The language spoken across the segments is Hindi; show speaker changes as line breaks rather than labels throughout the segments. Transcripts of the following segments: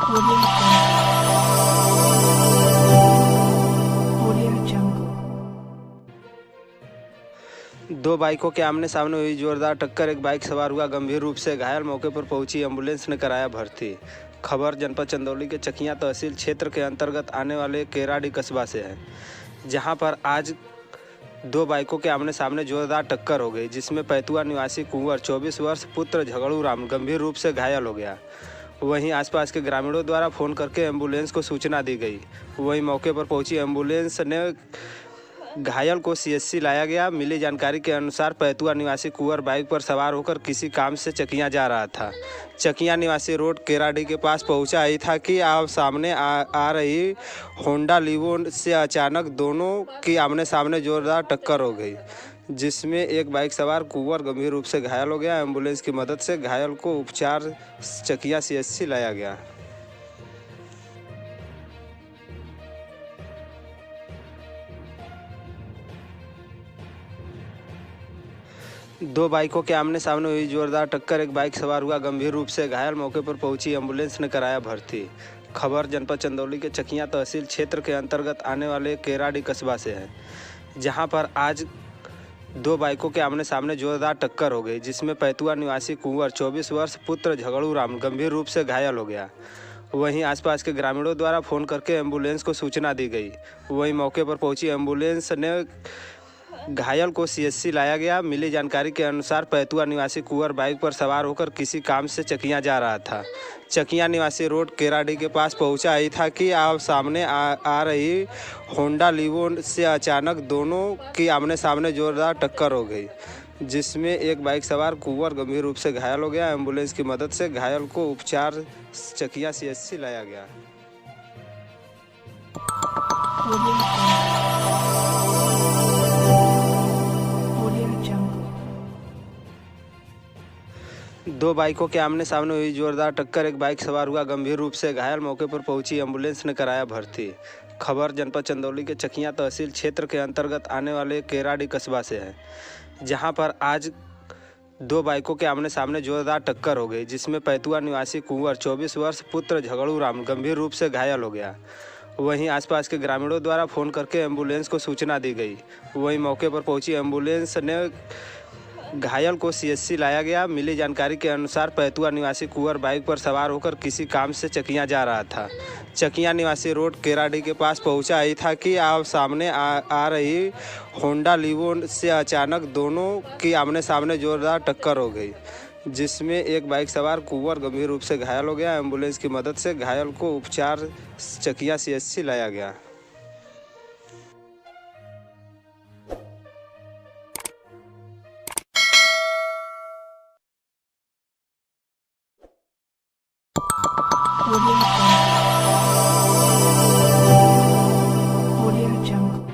Audio Jungle.
दो बाइकों के आमने सामने हुई जोरदार टक्कर। एक बाइक सवार हुआ गंभीर रूप से घायल। मौके पर पहुंची एम्बुलेंस ने कराया भर्ती। खबर जनपद चंदौली के चकिया तहसील क्षेत्र के अंतर्गत आने वाले केराडी कस्बा से है, जहां पर आज दो बाइकों के आमने सामने जोरदार टक्कर हो गई, जिसमें पैतुआ निवासी कुंवर 24 वर्ष पुत्र झगड़ू राम गंभीर रूप से घायल हो गया। वहीं आसपास के ग्रामीणों द्वारा फोन करके एम्बुलेंस को सूचना दी गई। वहीं मौके पर पहुंची एम्बुलेंस ने घायल को सीएचसी लाया गया। मिली जानकारी के अनुसार पैतुआ निवासी कुंवर बाइक पर सवार होकर किसी काम से चकिया जा रहा था। चकिया निवासी रोड केराडी के पास पहुंचा ही था कि आप सामने आ रही होंडा लीवो से अचानक दोनों की आमने सामने जोरदार टक्कर हो गई, जिसमें एक बाइक सवार कुंवर गंभीर रूप से घायल हो गया। एम्बुलेंस की मदद से घायल को उपचार चकिया सीएचसी लाया गया। दो बाइकों के आमने सामने हुई जोरदार टक्कर। एक बाइक सवार हुआ गंभीर रूप से घायल। मौके पर पहुंची एम्बुलेंस ने कराया भर्ती। खबर जनपद चंदौली के चकिया तहसील क्षेत्र के अंतर्गत आने वाले केराडी कस्बा से है, जहां पर आज दो बाइकों के आमने सामने जोरदार टक्कर हो गई, जिसमें पैतुआ निवासी कुंवर 24 वर्ष पुत्र झगड़ू राम गंभीर रूप से घायल हो गया। वहीं आसपास के ग्रामीणों द्वारा फोन करके एम्बुलेंस को सूचना दी गई। वहीं मौके पर पहुंची एम्बुलेंस ने घायल को सीएचसी लाया गया। मिली जानकारी के अनुसार पैतुआ निवासी कुंवर बाइक पर सवार होकर किसी काम से चकिया जा रहा था। चकिया निवासी रोड केराडी के पास पहुंचा ही था कि आप सामने आ रही होंडा लीवो से अचानक दोनों की आमने सामने जोरदार टक्कर हो गई, जिसमें एक बाइक सवार कुंवर गंभीर रूप से घायल हो गया। एम्बुलेंस की मदद से घायल को उपचार चकिया सीएचसी लाया गया। दो बाइकों के आमने सामने हुई जोरदार टक्कर। एक बाइक सवार हुआ गंभीर रूप से घायल। मौके पर पहुंची एम्बुलेंस ने कराया भर्ती। खबर जनपद चंदौली के चकिया तहसील क्षेत्र के अंतर्गत आने वाले केराडी कस्बा से है, जहां पर आज दो बाइकों के आमने सामने जोरदार टक्कर हो गई, जिसमें पैतुआ निवासी कुंवर 24 वर्ष पुत्र झगड़ू राम गंभीर रूप से घायल हो गया। वहीं आसपास के ग्रामीणों द्वारा फोन करके एम्बुलेंस को सूचना दी गई। वहीं मौके पर पहुंची एम्बुलेंस ने घायल को सीएचसी लाया गया। मिली जानकारी के अनुसार पैतुआ निवासी कुंवर बाइक पर सवार होकर किसी काम से चकिया जा रहा था। चकिया निवासी रोड केराडी के पास पहुंचा ही था कि आप सामने आ रही होंडा लीवो से अचानक दोनों की आमने सामने जोरदार टक्कर हो गई, जिसमें एक बाइक सवार कुंवर गंभीर रूप से घायल हो गया। एम्बुलेंस की मदद से घायल को उपचार चकिया सीएचसी लाया गया।
Audio Jungle.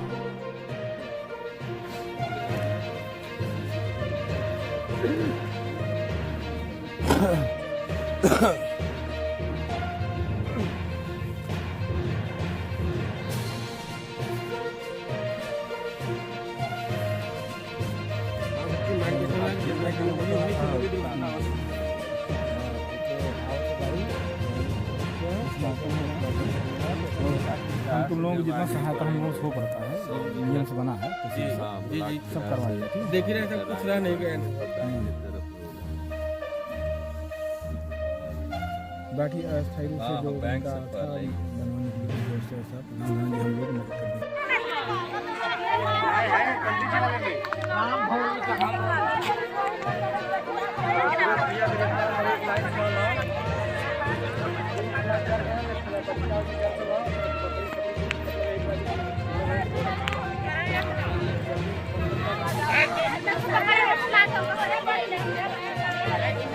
हम तुम लोगों की जितना सहायता हम लोगों को पड़ता है, नियम से बना है तो
जी
सब करवाइए। ठीक
देख ही रहे थे, कुछ रह नहीं गए।
बाकी अस्थायी रूप से जो
बैंक
उनका
से
था बनवाने के लिए व्यवस्था सब प्रधानमंत्री हम लोग मदद कर दें।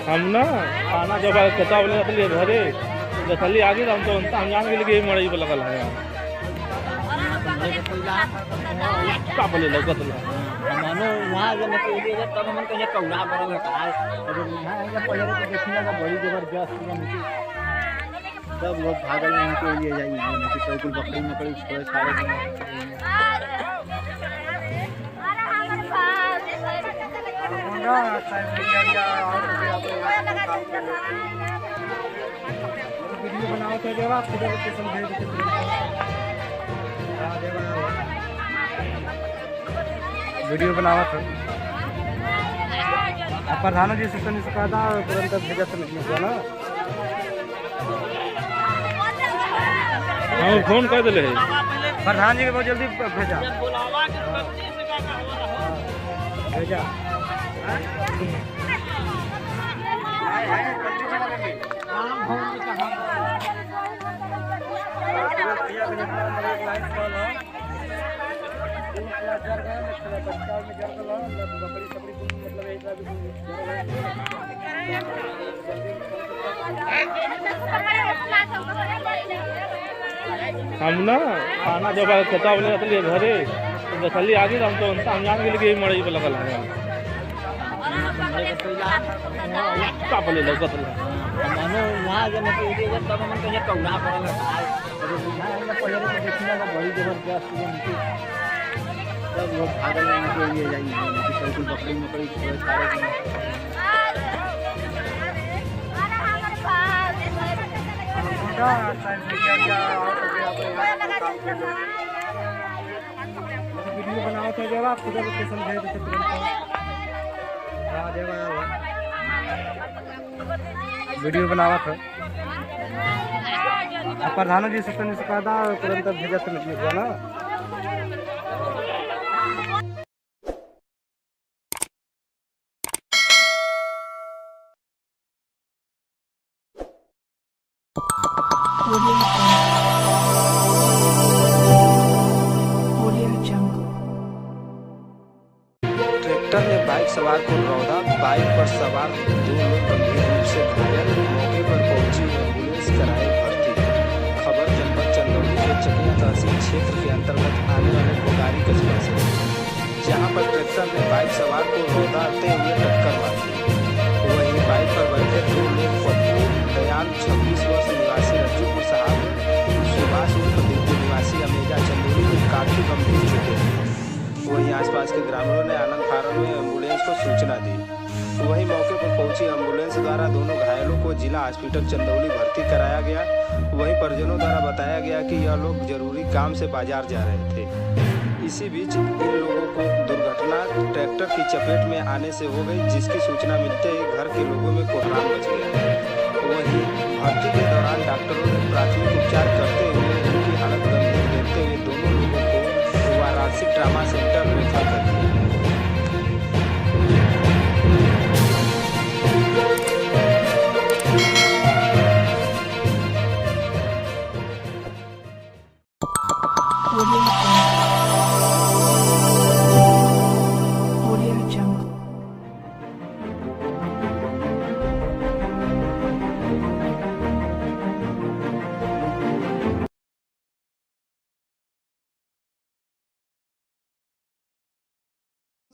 हम ना खाना जब किताब ले लिए घरे जसली आगे हम तो हम जान के लिए मरई पे लगल है का बोले लगत
मानो वहाँ जब निकली तब हमन कहे कौड़ा बड़ा का अगर यहाँ जब पहले तो देखिए ना बड़ी जबरदस्त मिली, सब लोग भागल यहाँ के लिए जाइए कि कोई बकरी नकड़ी छोड़ सारे वीडियो बनाओ
था जब आप किधर स्टेशन भेज देते वीडियो बनावा था प्रधानमंत्री जी से कहा था तुरंत भेजा तो नहीं हुआ ना
हम फोन कर दिले है
प्रधान जी के बहुत जल्दी भेजा भेजा
हम ना खाना जब खता बोले असली घरे जसली आगे हम तो हम जान के लिए मड़ई पे लगल है का बोले लगत
मानो वहाँ जब तब हम कहीं कौड़ा पड़ल है पहले तो देखना का बड़ी जबरदस्त सब लोग भागल के लिए जाइए कोई बकरी में कोई
वीडियो बनावा था जब आप किधर स्टेशन भेज देते वीडियो बनावा था प्रधानमंत्री जी से कहा था तुरंत भेजा तो नहीं हुआ ना
ट्रैक्टर ने बाइक सवार को रौदा, बाइक पर सवार दो लोग गंभीर रूप से घायल, मौके पर पहुंची एम्बुलेंस कराई भर्ती। खबर जनपद चंदौली के चकिया तहसील क्षेत्र के अंतर्गत आने वाले बोगारी कस्बा से, जहां पर ट्रैक्टर ने बाइक सवार को रौदाते हुए टक्कर मारी। वहीं बाइक पर बैठे दो लोग पप्पू दयाल 26 वर्ष निवासी रज्जूपुर साहब, सुभाष उर्फ दिल्ली निवासी अमेजा चंदौली में काफी गंभीर चुके हैं। वहीं आसपास के ग्रामीणों ने आनंद फार्म में एम्बुलेंस को सूचना दी। वहीं मौके पर पहुंची एम्बुलेंस द्वारा दोनों घायलों को जिला हॉस्पिटल चंदौली भर्ती कराया गया। वहीं परिजनों द्वारा बताया गया कि यह लोग जरूरी काम से बाजार जा रहे थे। इसी बीच इन लोगों को दुर्घटना ट्रैक्टर की चपेट में आने से हो गई, जिसकी सूचना मिलते ही घर के लोगों में कोहराम मच गया। वहीं भर्ती के दौरान डॉक्टरों ने प्राथमिक उपचार करते हुए उनकी हालत गंभीर देखते हुए दोनों लोगों को वाराणसी ट्रामा सेंटर रेफर कर दिया।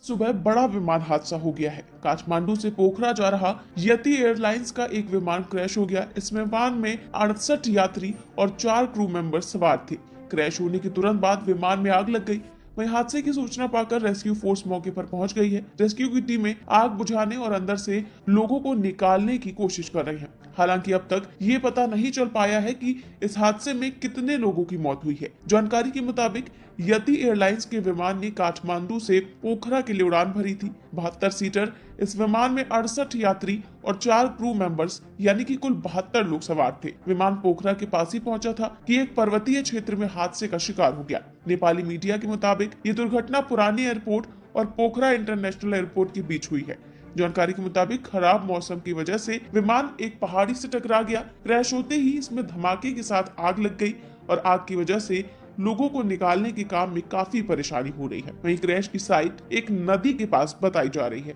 सुबह बड़ा विमान हादसा हो गया है। काठमांडू से पोखरा जा रहा यति एयरलाइंस का एक विमान क्रैश हो गया। इस विमान में 68 यात्री और 4 क्रू मेंबर सवार थे। क्रैश होने के तुरंत बाद विमान में आग लग गई। वहीं हादसे की सूचना पाकर रेस्क्यू फोर्स मौके पर पहुंच गई है। रेस्क्यू की टीमें आग बुझाने और अंदर से लोगों को निकालने की कोशिश कर रही हैं। हालांकि अब तक ये पता नहीं चल पाया है कि इस हादसे में कितने लोगों की मौत हुई है। जानकारी के मुताबिक यति एयरलाइंस के विमान ने काठमांडू से पोखरा के लिए उड़ान भरी थी। 72 सीटर इस विमान में 68 यात्री और 4 क्रू मेंबर्स यानी कि कुल 72 लोग सवार थे। विमान पोखरा के पास ही पहुंचा था कि एक पर्वतीय क्षेत्र में हादसे का शिकार हो गया। नेपाली मीडिया के मुताबिक ये दुर्घटना पुरानी एयरपोर्ट और पोखरा इंटरनेशनल एयरपोर्ट के बीच हुई है। जानकारी के मुताबिक खराब मौसम की वजह से विमान एक पहाड़ी से टकरा गया। क्रैश होते ही इसमें धमाके के साथ आग लग गई और आग की वजह से लोगों को निकालने के काम में काफी परेशानी हो रही है। वहीं क्रैश की साइट एक नदी के पास बताई जा रही है।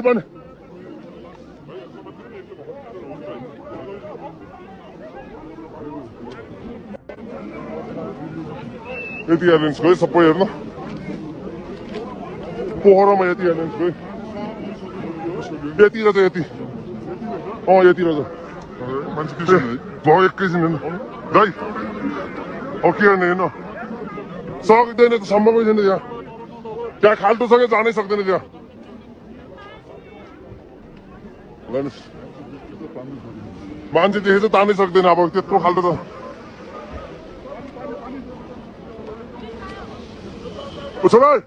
पानी यति एयरलाइन्स गयो सबै हेर्न पोखरामा यति एयरलाइन्स गयो यति रहेछ यति यति रहेछ भयो एकैछिन हेर्न गाई और किया नहीं ना सकते नहीं तो संभव ही नहीं दिया क्या खाल्टो सके जा नहीं सकते नहीं दिया मान्छे देखे चाहिँ तानै सक्दैन अब त्यत्रो खाल्टो त छोराई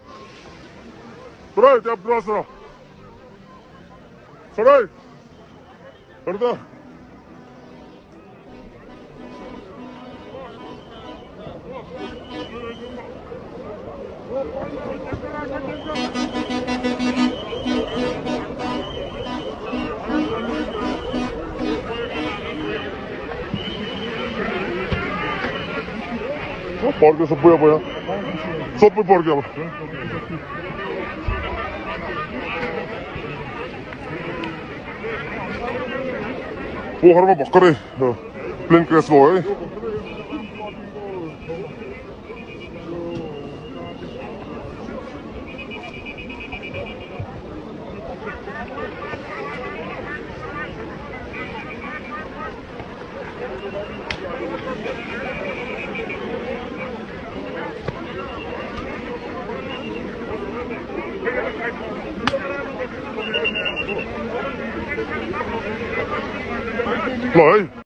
छोराई त्यहाँ ब्रस र छोराई हेर्नु त पर्क्यो सबै अब यहाँ सबै पर्क्यो अब पोखरमा भर्खरै प्लेन क्रास भयो है ल है